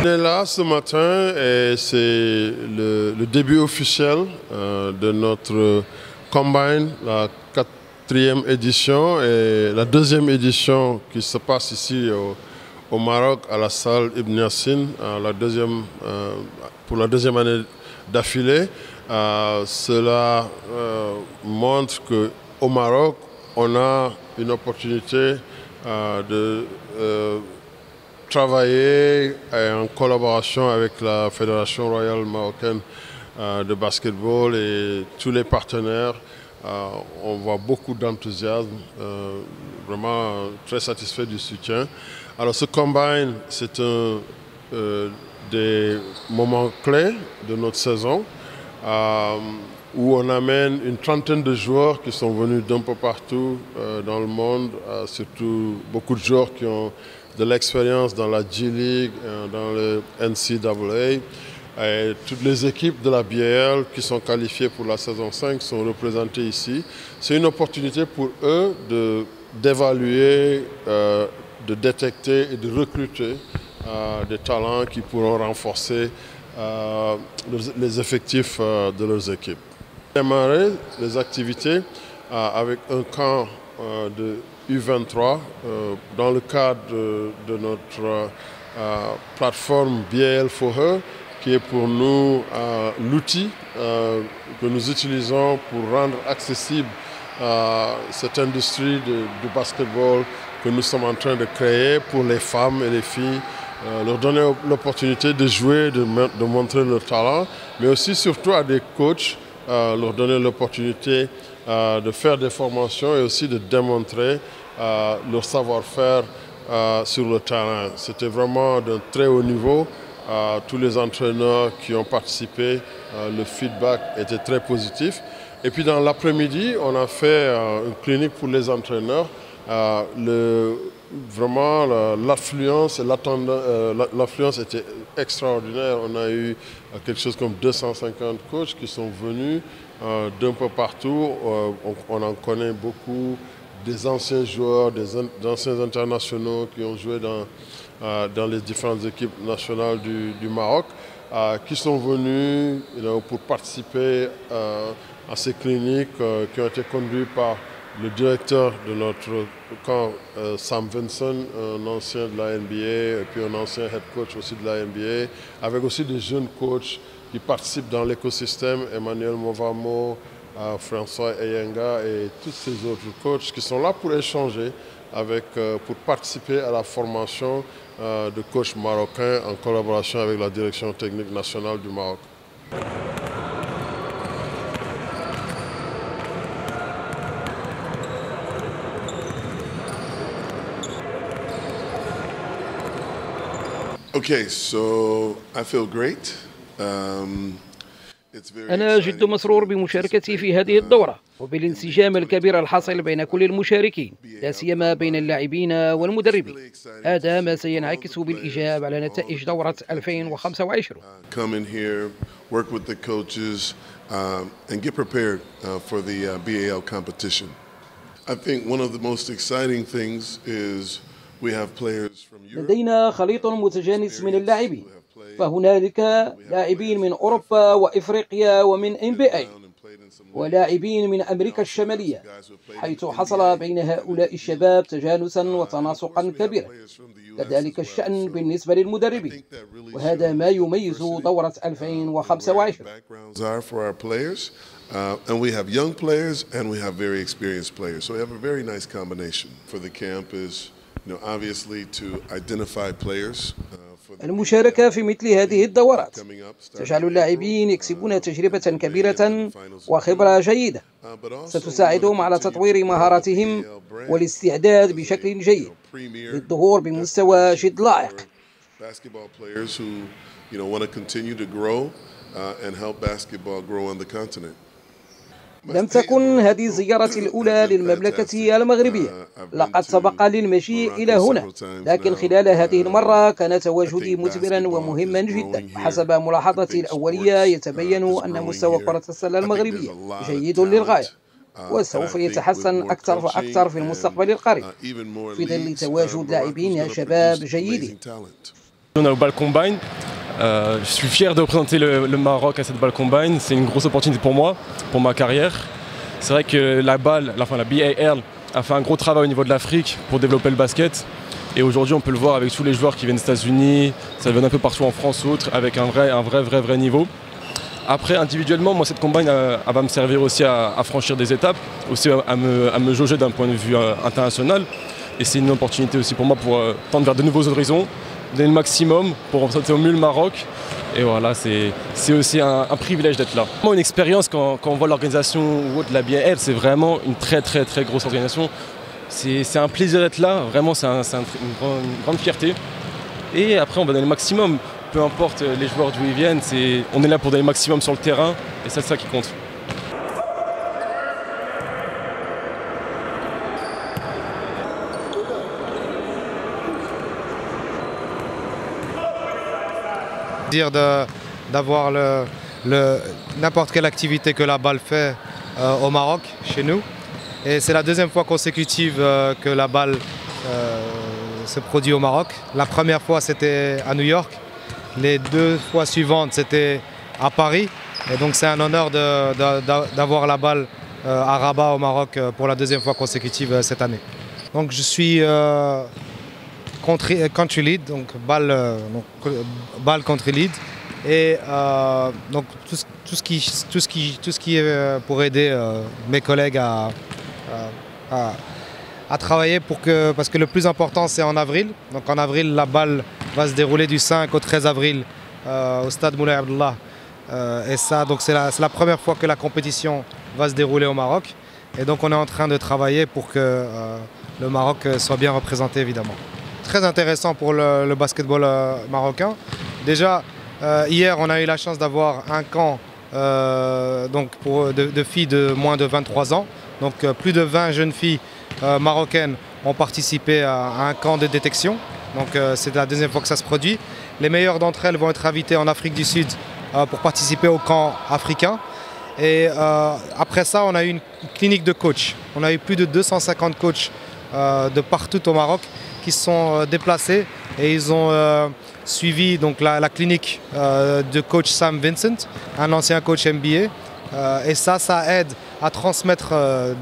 est là ce matin et c'est le début officiel de notre Combine, la 4e édition et la 2e édition qui se passe ici au Maroc à la salle Ibn Yassine pour la 2e année d'affilée. Cela montre qu'au Maroc, on a une opportunité de travailler en collaboration avec la Fédération royale marocaine de basketball et tous les partenaires. On voit beaucoup d'enthousiasme, vraiment très satisfait du soutien. Alors ce Combine, c'est un des moments clés de notre saison où on amène une trentaine de joueurs qui sont venus d'un peu partout dans le monde, surtout beaucoup de joueurs qui ont de l'expérience dans la G-League, dans le NCAA. Et toutes les équipes de la BAL qui sont qualifiées pour la saison 5 sont représentées ici. C'est une opportunité pour eux d'évaluer, de détecter et de recruter des talents qui pourront renforcer les effectifs de leurs équipes. Démarrer les activités avec un camp de U23 dans le cadre de notre plateforme BAL for Her, qui est pour nous l'outil que nous utilisons pour rendre accessible cette industrie du basketball que nous sommes en train de créer pour les femmes et les filles, leur donner l'opportunité de jouer, de montrer leur talent, mais aussi surtout à des coachs, leur donner l'opportunité de faire des formations et aussi de démontrer leur savoir-faire sur le terrain. C'était vraiment d'un très haut niveau. Tous les entraîneurs qui ont participé, le feedback était très positif. Et puis dans l'après-midi, on a fait une clinique pour les entraîneurs. Vraiment, l'affluence était extraordinaire. On a eu quelque chose comme 250 coachs qui sont venus d'un peu partout. On en connaît beaucoup, des anciens joueurs, des anciens internationaux qui ont joué dans les différentes équipes nationales du Maroc, qui sont venus pour participer à ces cliniques qui ont été conduites par le directeur de notre camp, Sam Vinson, un ancien de la NBA, et puis un ancien head coach aussi de la NBA, avec aussi des jeunes coachs qui participent dans l'écosystème, Emmanuel Movamo, François Eyenga et tous ces autres coachs qui sont là pour échanger, pour participer à la formation de coachs marocains en collaboration avec la direction technique nationale du Maroc. Okay, so I feel great. أنا جد مسرور بمشاركتي في هذه الدورة وبالانسجام الكبير الحاصل بين كل المشاركين، لا سيما بين اللاعبين والمدربين. هذا ما سينعكس بالإيجاب على نتائج دورة 2025. Come in here, work with the coaches, and get prepared for the BAL competition. I think one of the most exciting things is we have players from Europe. لدينا خليط متجانس من اللاعبين، فهنالك لاعبين من أوروبا وإفريقيا ومن NBA ولاعبين من أمريكا الشمالية، حيث حصل بين هؤلاء الشباب تجانسا وتناسقا كبيرا. كذلك الشأن بالنسبة للمدربين، وهذا ما يميز دورة 2025. And we have young players and we have very experienced players. So we have a very nice combination. For the camp is, obviously to identify players. المشاركة في مثل هذه الدورات تجعل اللاعبين يكسبون تجربة كبيرة وخبرة جيدة ستساعدهم على تطوير مهاراتهم والاستعداد بشكل جيد للظهور بمستوى جد لائق. لم تكن هذه الزيارة الأولى للمملكة المغربية، لقد سبق للمجيء إلى هنا، لكن خلال هذه المرة كان تواجدي مثمرا ومهما جدا. حسب ملاحظتي الأولية يتبين أن مستوى كرة السلة المغربية جيد للغاية، وسوف يتحسن أكثر فأكثر في المستقبل القريب في ظل تواجد لاعبين شباب جيدين. On est au Ball Combine. Je suis fier de représenter le Maroc à cette Ball Combine. C'est une grosse opportunité pour moi, pour ma carrière. C'est vrai que la BAL, la BAL, a fait un gros travail au niveau de l'Afrique pour développer le basket. Et aujourd'hui, on peut le voir avec tous les joueurs qui viennent des États-Unis, ça vient un peu partout en France ou autre, avec un vrai niveau. Après, individuellement, moi, cette combine elle va me servir aussi à franchir des étapes, aussi à me jauger d'un point de vue international. Et c'est une opportunité aussi pour moi pour tendre vers de nouveaux horizons, donner le maximum pour représenter au mieux le Maroc. Et voilà, c'est aussi un privilège d'être là. Une expérience quand on voit l'organisation de la BAL, c'est vraiment une très grosse organisation. C'est un plaisir d'être là, vraiment c'est une grande fierté. Et après on va donner le maximum, peu importe les joueurs d'où ils viennent, on est là pour donner le maximum sur le terrain et c'est ça qui compte. Dire d'avoir n'importe quelle activité que la BAL fait au Maroc, chez nous. Et c'est la deuxième fois consécutive que la BAL se produit au Maroc. La première fois c'était à New York, les 2 fois suivantes c'était à Paris. Et donc c'est un honneur d'avoir la BAL à Rabat au Maroc pour la deuxième fois consécutive cette année. Donc je suis country lead, donc BAL country lead. Et donc tout ce qui est pour aider mes collègues à travailler parce que le plus important c'est en avril. Donc en avril la BAL va se dérouler du 5 au 13 avril au stade Moulay Abdallah. Et ça donc c'est la première fois que la compétition va se dérouler au Maroc. Et donc on est en train de travailler pour que le Maroc soit bien représenté évidemment. Très intéressant pour le basketball marocain. Déjà hier on a eu la chance d'avoir un camp donc de filles de moins de 23 ans. Donc plus de 20 jeunes filles marocaines ont participé à un camp de détection. Donc c'est la deuxième fois que ça se produit. Les meilleures d'entre elles vont être invitées en Afrique du Sud pour participer au camp africain. Et après ça, on a eu une clinique de coach. On a eu plus de 250 coachs de partout au Maroc qui se sont déplacés et ils ont suivi donc, la clinique de coach Sam Vincent, un ancien coach NBA. Et ça aide à transmettre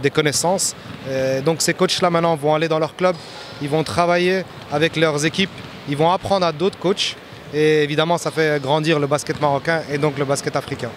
des connaissances. Et donc ces coachs-là maintenant vont aller dans leur club, ils vont travailler avec leurs équipes, ils vont apprendre à d'autres coachs. Et évidemment, ça fait grandir le basket marocain et donc le basket africain.